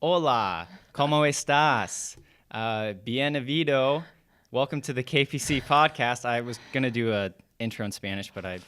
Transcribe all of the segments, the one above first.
Hola, ¿cómo estás? Bien habido. Welcome to the KPC podcast. I was going to do an intro in Spanish, but I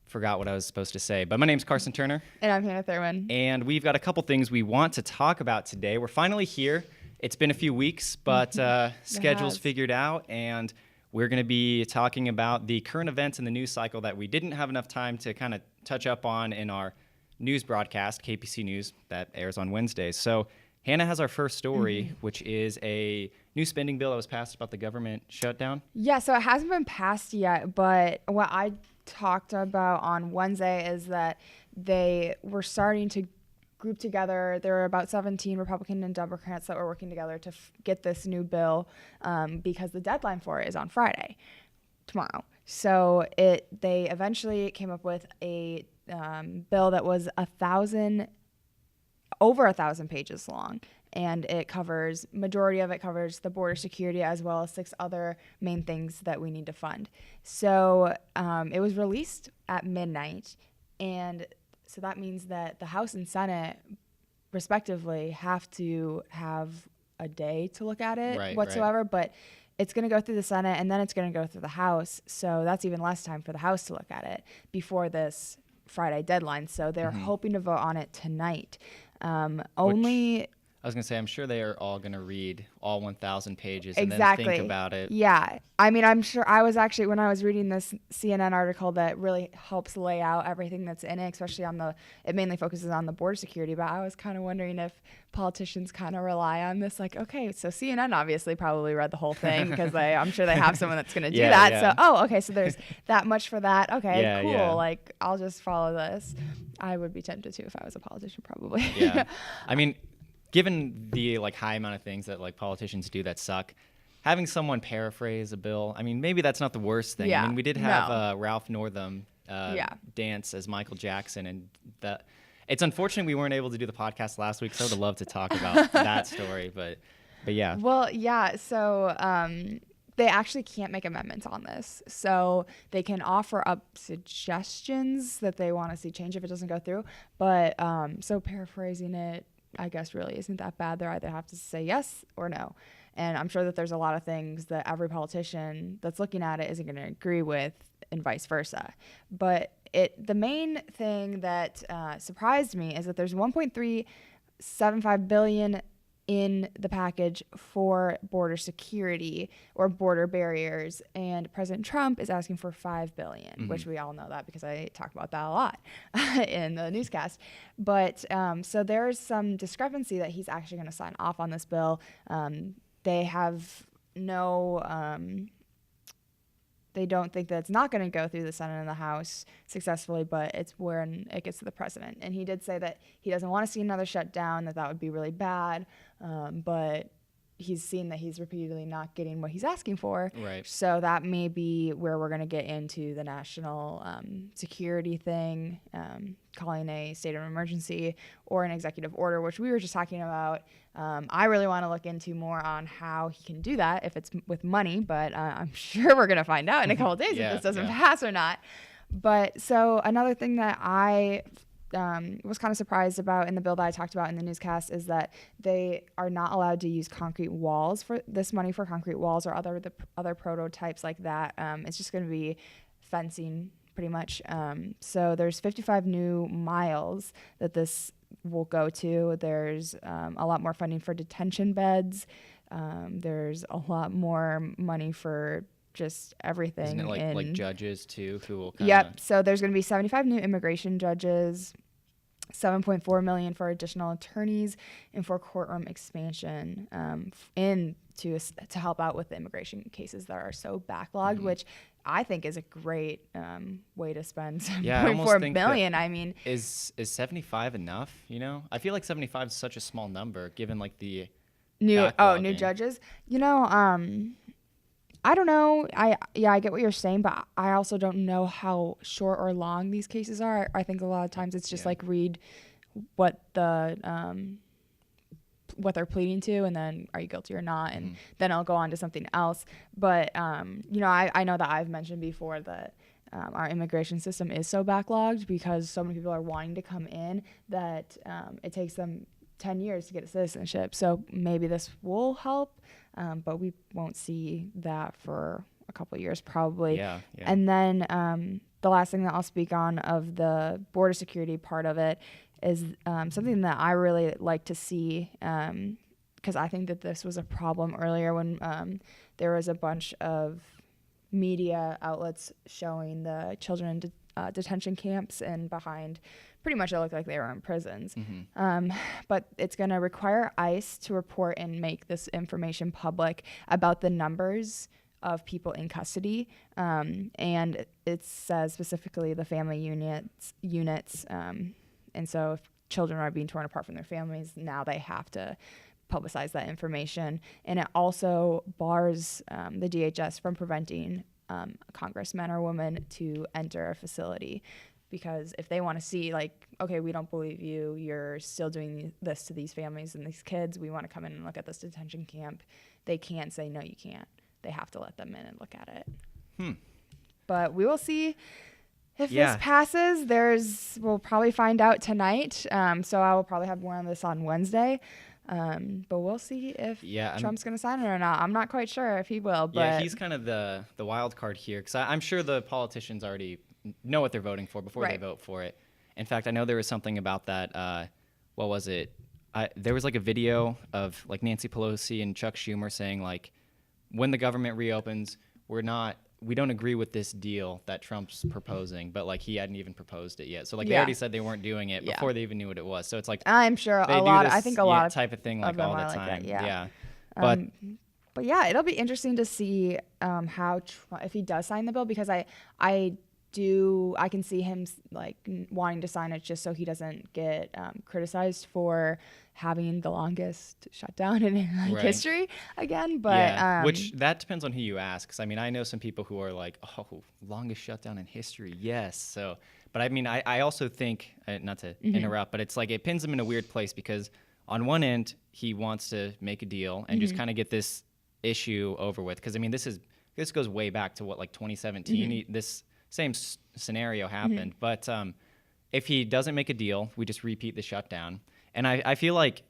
forgot what I was supposed to say. But my name's Karsan Turner. And I'm Hannah Thurman. And we've got a couple things we want to talk about today. We're finally here. It's been a few weeks, but schedule's figured out, and we're going to be talking about the current events in the news cycle that we didn't have enough time to kind of touch up on in our news broadcast, KPC News, that airs on Wednesdays. So Hannah has our first story, which is a new spending bill that was passed about the government shutdown. Yeah, so it hasn't been passed yet, but what I talked about on Wednesday is that they were starting to group together. There were about 17 Republican and Democrats that were working together to get this new bill because the deadline for it is on Friday, tomorrow. So they eventually came up with a bill that was over 1,000 pages long, and majority of it covers the border security as well as 6 other main things that we need to fund. So it was released at midnight, and so that means that the House and Senate, respectively, have to have a day to look at it whatsoever, but it's going to go through the Senate, and then it's going to go through the House, so that's even less time for the House to look at it before this Friday deadline. So they're hoping to vote on it tonight. I was going to say, I'm sure they are all going to read all 1,000 pages and then think about it. Yeah. I mean, I'm sure when I was reading this CNN article that really helps lay out everything that's in it, especially it mainly focuses on the border security, but I was kind of wondering if politicians kind of rely on this, like, okay, so CNN obviously probably read the whole thing because I'm sure they have someone that's going to do that. Yeah. So, okay, so there's that much for that. Okay, cool. Yeah. Like, I'll just follow this. I would be tempted to if I was a politician, probably. Yeah. I mean, given the high amount of things that politicians do that suck, having someone paraphrase a bill, I mean, maybe that's not the worst thing. Yeah, I mean, we did have Ralph Northam dance as Michael Jackson, and it's unfortunate we weren't able to do the podcast last week, so I would love to talk about that story, but yeah. Well, yeah, so they actually can't make amendments on this, so they can offer up suggestions that they want to see change if it doesn't go through, but so paraphrasing it, I guess, really isn't that bad. They either have to say yes or no. And I'm sure that there's a lot of things that every politician that's looking at it isn't going to agree with, and vice versa. But the main thing that surprised me is that there's $1.375 billion in the package for border security or border barriers, and President Trump is asking for $5 billion, which we all know that because I talk about that a lot in the newscast. But so there's some discrepancy that he's actually going to sign off on this bill. They have they don't think that it's not going to go through the Senate and the House successfully, but it's when it gets to the president. And he did say that he doesn't want to see another shutdown, that would be really bad. But he's seen that he's repeatedly not getting what he's asking for. Right. So that may be where we're going to get into the national security thing, calling a state of emergency or an executive order, which we were just talking about. I really want to look into more on how he can do that if it's with money, but I'm sure we're going to find out in a couple of days if this doesn't pass or not. But so another thing that I was kind of surprised about in the bill that I talked about in the newscast is that they are not allowed to use concrete walls for this money for concrete walls or other prototypes like that. It's just going to be fencing pretty much. So there's 55 new miles that this will go to. There's a lot more funding for detention beds. There's a lot more money for just everything. Isn't it like judges too who will Yep. So there's going to be 75 new immigration judges, $7.4 million for additional attorneys, and for courtroom expansion to help out with the immigration cases that are so backlogged, which I think is a great way to spend $7.4 billion. I mean, is 75 enough? You know, I feel like 75 is such a small number given the new judges. You know, I don't know. I get what you're saying, but I also don't know how short or long these cases are. I think a lot of times it's just read what what they're pleading to, and then are you guilty or not, and then I'll go on to something else. But you know, I know that I've mentioned before that our immigration system is so backlogged because so many people are wanting to come in that it takes them 10 years to get citizenship. So maybe this will help, but we won't see that for a couple of years probably. Yeah. And then the last thing that I'll speak on of the border security part of it is something that I really like to see, because I think that this was a problem earlier when there was a bunch of media outlets showing the children in detention camps and behind pretty much it looked like they were in prisons. But it's going to require ICE to report and make this information public about the numbers of people in custody. And it says specifically the family units. And so if children are being torn apart from their families, now they have to publicize that information. And it also bars the DHS from preventing congressmen or women to enter a facility. Because if they want to see, like, okay, we don't believe you, you're still doing this to these families and these kids, we want to come in and look at this detention camp, they can't say, no, you can't. They have to let them in and look at it. But we will see if this passes. We'll probably find out tonight. So I will probably have more on this on Wednesday. But we'll see if Trump's going to sign it or not. I'm not quite sure if he will. But yeah, he's kind of the wild card here, because I'm sure the politicians already know what they're voting for before they vote for it. In fact, I know there was something about that. What was it? There was like a video of like Nancy Pelosi and Chuck Schumer saying like, when the government reopens, we don't agree with this deal that Trump's proposing, but like he hadn't even proposed it yet. So like they already said they weren't doing it before they even knew what it was. So it's like I'm sure I think a lot of type of thing like all the time. That, but yeah, it'll be interesting to see how if he does sign the bill, because I can see him like wanting to sign it just so he doesn't get criticized for having the longest shutdown in history again. But which that depends on who you ask. 'Cause I mean, I know some people who are like, oh, longest shutdown in history. Yes. So, but I mean, I also think, not to interrupt, but it's like it pins him in a weird place, because on one end, he wants to make a deal and just kind of get this issue over with. 'Cause I mean, this goes way back to like 2017. This same scenario happened. But if he doesn't make a deal, we just repeat the shutdown. And I feel like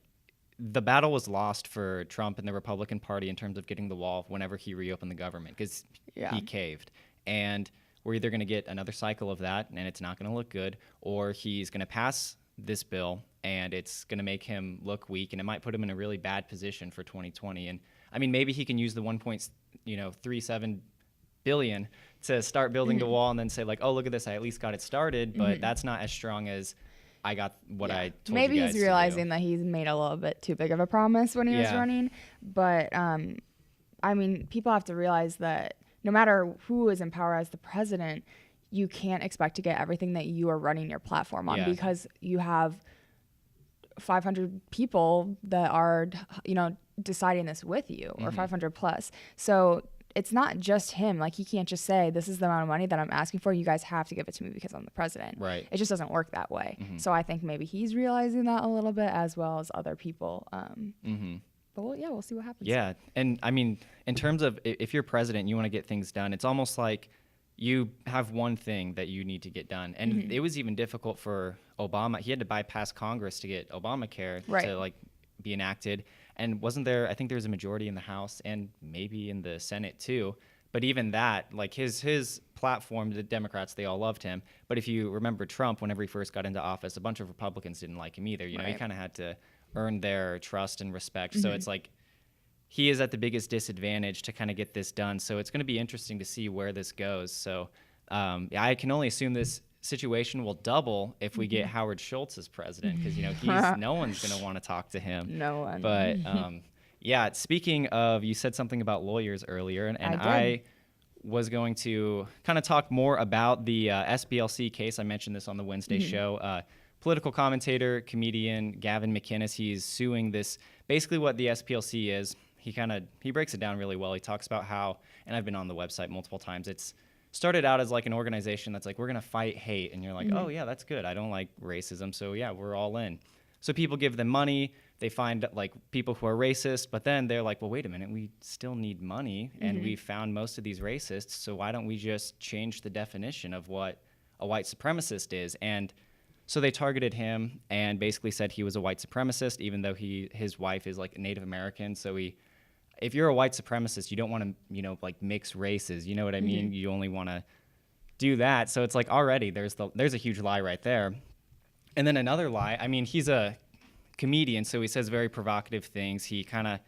the battle was lost for Trump and the Republican Party in terms of getting the wall whenever he reopened the government, because he caved. And we're either going to get another cycle of that, and it's not going to look good, or he's going to pass this bill, and it's going to make him look weak, and it might put him in a really bad position for 2020. And I mean, maybe he can use the 1.37 billion to start building the wall and then say like, oh, look at this, I at least got it started, but that's not as strong as I got what I told maybe you guys he's realizing that he's made a little bit too big of a promise when he was running. But I mean, people have to realize that no matter who is in power as the president, you can't expect to get everything that you are running your platform on, because you have 500 people that are, deciding this with you, or 500 plus. So it's not just him. Like, he can't just say, this is the amount of money that I'm asking for. You guys have to give it to me because I'm the president. Right. It just doesn't work that way. So I think maybe he's realizing that a little bit, as well as other people. But we'll see what happens. Yeah. And I mean, in terms of if you're president, you want to get things done, it's almost like you have one thing that you need to get done. And it was even difficult for Obama. He had to bypass Congress to get Obamacare to like be enacted. And wasn't there, I think there was a majority in the House and maybe in the Senate too. But even that, like his platform, the Democrats, they all loved him. But if you remember Trump, whenever he first got into office, a bunch of Republicans didn't like him either. You know, he kind of had to earn their trust and respect. So it's like he is at the biggest disadvantage to kind of get this done. So it's going to be interesting to see where this goes. So I can only assume this situation will double if we get Howard Schultz as president, because no one's going to want to talk to him. No one. But speaking of, you said something about lawyers earlier, and I was going to kind of talk more about the SPLC case. I mentioned this on the Wednesday show. Political commentator, comedian Gavin McInnes, he's suing this. Basically what the SPLC is, he breaks it down really well. He talks about how, and I've been on the website multiple times, it's started out as like an organization that's like, we're going to fight hate. And you're like, oh yeah, that's good. I don't like racism. So yeah, we're all in. So people give them money. They find like people who are racist, but then they're like, well, wait a minute, we still need money. And we found most of these racists. So why don't we just change the definition of what a white supremacist is? And So they targeted him and basically said he was a white supremacist, even though his wife is like Native American. So if you're a white supremacist, you don't want to, like mix races. You know what I mean? You only want to do that. So it's like already there's a huge lie right there. And then another lie. I mean, he's a comedian, so he says very provocative things. He kind of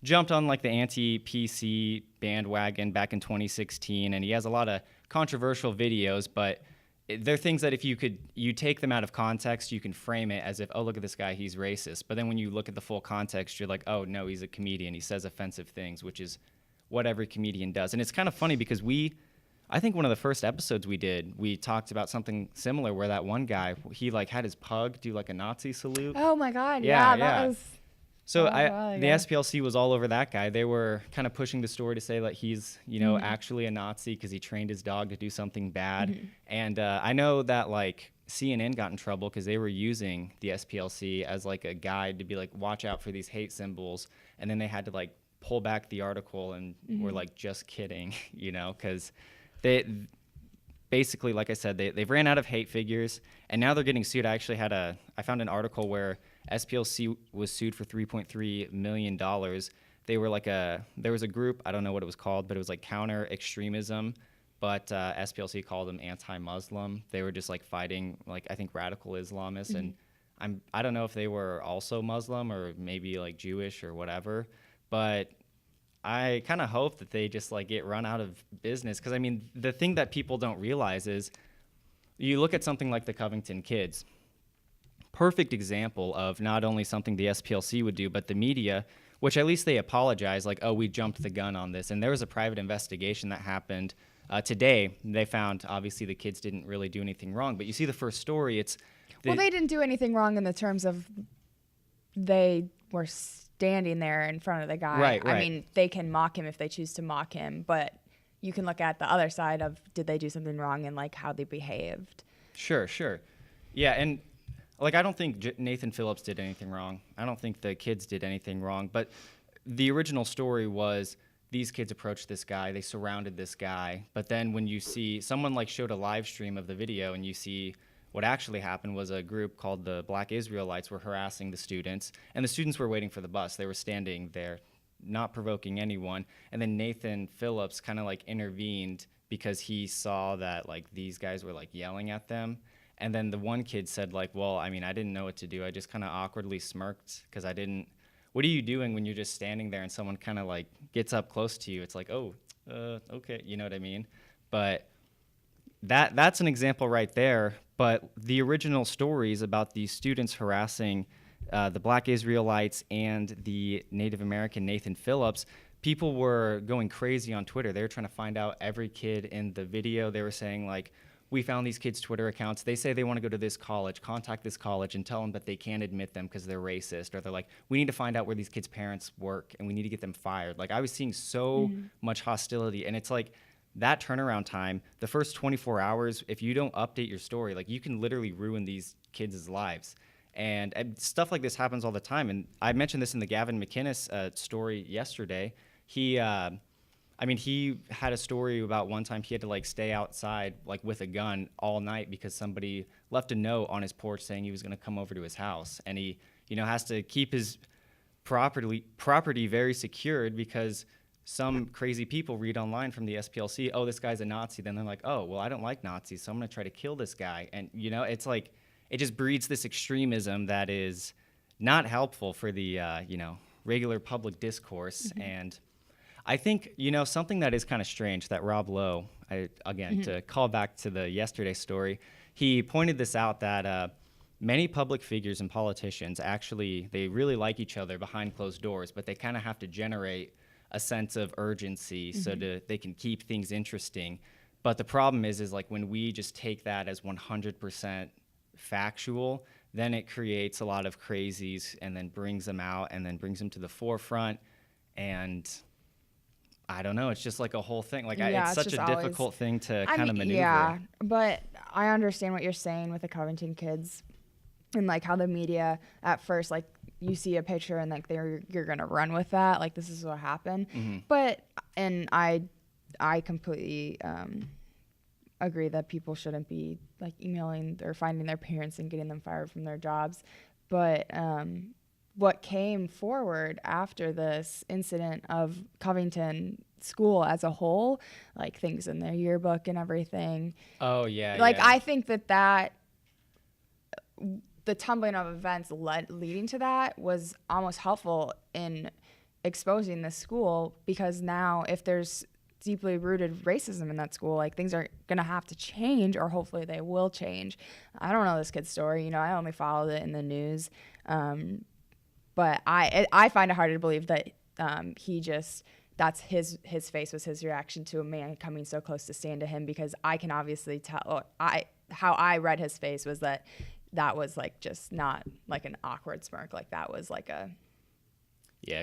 jumped on like the anti-PC bandwagon back in 2016, and he has a lot of controversial videos, but they're things that if you take them out of context, you can frame it as if, oh, look at this guy, he's racist. But then when you look at the full context, you're like, oh, no, he's a comedian. He says offensive things, which is what every comedian does. And it's kind of funny because I think one of the first episodes we did, we talked about something similar where that one guy, he like had his pug do like a Nazi salute. Oh my God, yeah. That was... So the SPLC was all over that guy. They were kind of pushing the story to say that he's, actually a Nazi because he trained his dog to do something bad. And I know that like CNN got in trouble because they were using the SPLC as like a guide to be like, watch out for these hate symbols. And then they had to like pull back the article and were like, just kidding, because they basically, like I said, they've ran out of hate figures and now they're getting sued. I found an article where SPLC was sued for $3.3 million. They were there was a group, I don't know what it was called, but it was like counter extremism, but SPLC called them anti-Muslim. They were just like fighting, like I think radical Islamists, and I don't know if they were also Muslim or maybe like Jewish or whatever, but I kind of hope that they just like get run out of business. Because I mean, the thing that people don't realize is you look at something like the Covington kids. Perfect example of not only something the SPLC would do, but the media, which at least they apologize, like, oh, we jumped the gun on this. And there was a private investigation that happened today. They found, obviously, the kids didn't really do anything wrong. But you see the first story, well, they didn't do anything wrong in the terms of they were standing there in front of the guy. Right. I mean, they can mock him if they choose to mock him, but you can look at the other side of did they do something wrong and like how they behaved. Sure. Yeah, and like, I don't think Nathan Phillips did anything wrong. I don't think the kids did anything wrong. But the original story was these kids approached this guy. They surrounded this guy. But then when you see someone like showed a live stream of the video and you see what actually happened was a group called the Black Israelites were harassing the students. And the students were waiting for the bus. They were standing there, not provoking anyone. And then Nathan Phillips kind of like intervened because he saw that like these guys were like yelling at them. And then the one kid said, like, well, I mean, I didn't know what to do. I just kind of awkwardly smirked because I didn't. What are you doing when you're just standing there and someone kind of like gets up close to you? It's like, oh, okay, you know what I mean? But that's an example right there. But the original stories about these students harassing the Black Israelites and the Native American Nathan Phillips, people were going crazy on Twitter. They were trying to find out every kid in the video. They were saying, like, we found these kids' Twitter accounts. They say they want to go to this college. Contact this college and tell them that they can't admit them because they're racist. Or they're like, we need to find out where these kids' parents work and we need to get them fired. Like, I was seeing so much hostility. And it's like that turnaround time, the first 24 hours, if you don't update your story, like, you can literally ruin these kids' lives. And stuff like this happens all the time. And I mentioned this in the Gavin McInnes story yesterday. He had a story about one time he had to like stay outside like with a gun all night because somebody left a note on his porch saying he was going to come over to his house, and he, has to keep his property very secured because some crazy people read online from the SPLC, oh, this guy's a Nazi. Then they're like, oh, well, I don't like Nazis, so I'm going to try to kill this guy. And it's like it just breeds this extremism that is not helpful for the regular public discourse. And I think, something that is kind of strange that Rob Lowe, to call back to the yesterday story, he pointed this out that many public figures and politicians actually, they really like each other behind closed doors, but they kind of have to generate a sense of urgency so they can keep things interesting. But the problem is like when we just take that as 100% factual, then it creates a lot of crazies and then brings them out and then brings them to the forefront. And I don't know. It's just like a whole thing. Like, it's such a difficult thing to kind of maneuver. Yeah, but I understand what you're saying with the Covington kids and like how the media at first, like you see a picture and like you're going to run with that. Like, this is what happened. But, and I completely agree that people shouldn't be like emailing or finding their parents and getting them fired from their jobs. But what came forward after this incident of Covington school as a whole, like things in their yearbook and everything. Oh, yeah. Like, yeah. I think that the tumbling of events leading to that was almost helpful in exposing the school, because now if there's deeply rooted racism in that school, like things are gonna have to change, or hopefully they will change. I don't know this kid's story, I only followed it in the news, but I find it hard to believe that that's his face was his reaction to a man coming so close to stand to him, because I can obviously tell how I read his face was that was like just not like an awkward smirk, like that was like a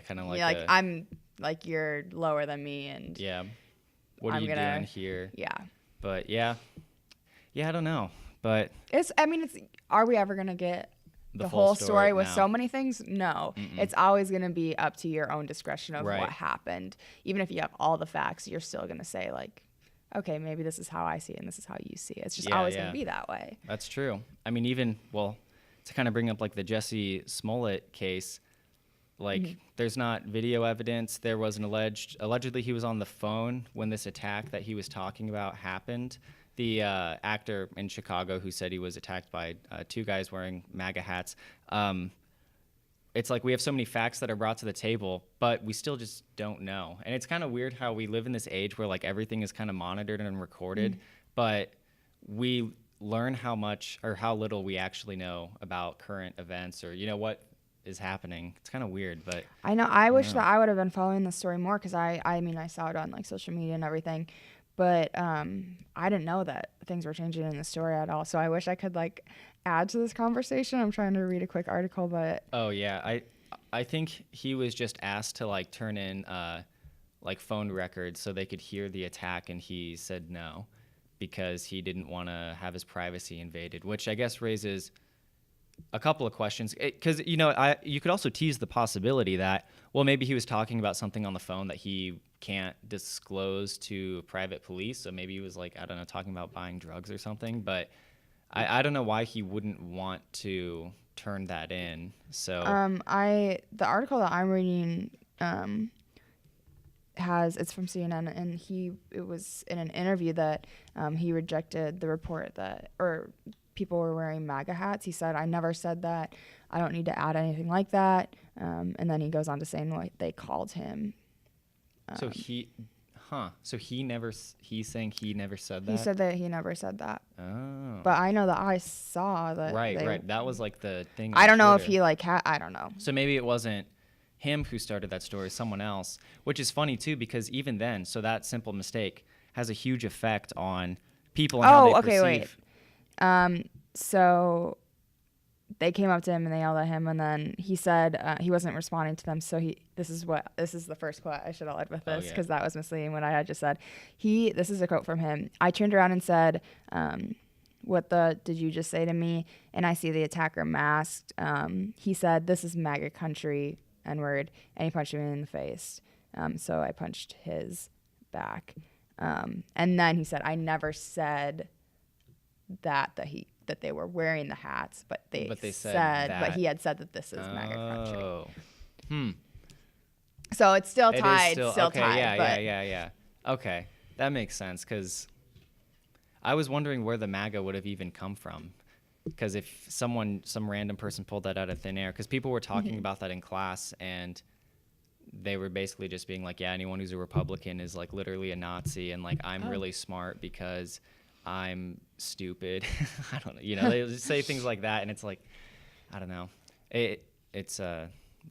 kind of like I'm like, you're lower than me, and what are you doing here? But I don't know, but are we ever gonna get the whole story with so many things? No. Mm-mm. It's always going to be up to your own discretion of what happened. Even if you have all the facts, you're still going to say, like, okay, maybe this is how I see it and this is how you see it. It's just always going to be that way. That's true. I mean, to kind of bring up like the Jussie Smollett case, like there's not video evidence. There was allegedly he was on the phone when this attack that he was talking about happened. The actor in Chicago who said he was attacked by two guys wearing MAGA hats. It's like we have so many facts that are brought to the table, but we still just don't know. And it's kind of weird how we live in this age where like everything is kind of monitored and recorded, but we learn how much or how little we actually know about current events or what is happening. It's kind of weird, but I know. I wish that I would have been following the story more, because I saw it on like social media and everything. But I didn't know that things were changing in the story at all. So I wish I could like add to this conversation. I'm trying to read a quick article, but I think he was just asked to like turn in like phone records so they could hear the attack, and he said no because he didn't want to have his privacy invaded, which I guess raises a couple of questions, because you could also tease the possibility that maybe he was talking about something on the phone that he can't disclose to private police, so maybe he was like, I don't know, talking about buying drugs or something, but I don't know why he wouldn't want to turn that in. So the article that I'm reading it's from CNN, and it was in an interview that he rejected the report that people were wearing MAGA hats. He said, I never said that. I don't need to add anything like that. And then he goes on to saying like they called him. He's saying he never said that? He said that he never said that. Oh. But I know that I saw that. Right. That was like the thing. I don't know if he I don't know. So maybe it wasn't him who started that story, someone else, which is funny too, because even then, so that simple mistake has a huge effect on people and how they perceive. So they came up to him and they yelled at him, and then he said he wasn't responding to them. So this is the first quote. I should have led with this because that was misleading what I had just said. This is a quote from him. I turned around and said, what did you just say to me? And I see the attacker masked. He said, this is MAGA country, N-word, and he punched me in the face. So I punched his back. And then he said, I never said that they were wearing the hats, but he had said that this is MAGA country. So it's still tied. Yeah. Okay, that makes sense, because I was wondering where the MAGA would have even come from. Because if some random person pulled that out of thin air, because people were talking about that in class, and they were basically just being like, yeah, anyone who's a Republican is like literally a Nazi, and like I'm really smart because I'm stupid. I don't know. They just say things like that, and it's like, I don't know. It's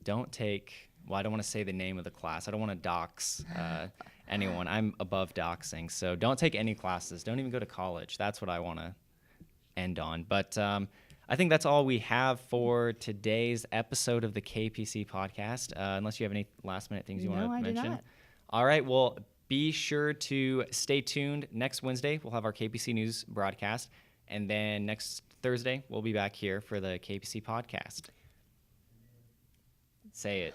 don't take. Well, I don't want to say the name of the class. I don't want to dox anyone. I'm above doxing, so don't take any classes. Don't even go to college. That's what I want to end on. But I think that's all we have for today's episode of the KPC podcast. Unless you have any last minute things you want to mention. Do not. All right. Well, be sure to stay tuned. Next Wednesday, we'll have our KPC News broadcast. And then next Thursday, we'll be back here for the KPC podcast. Say it.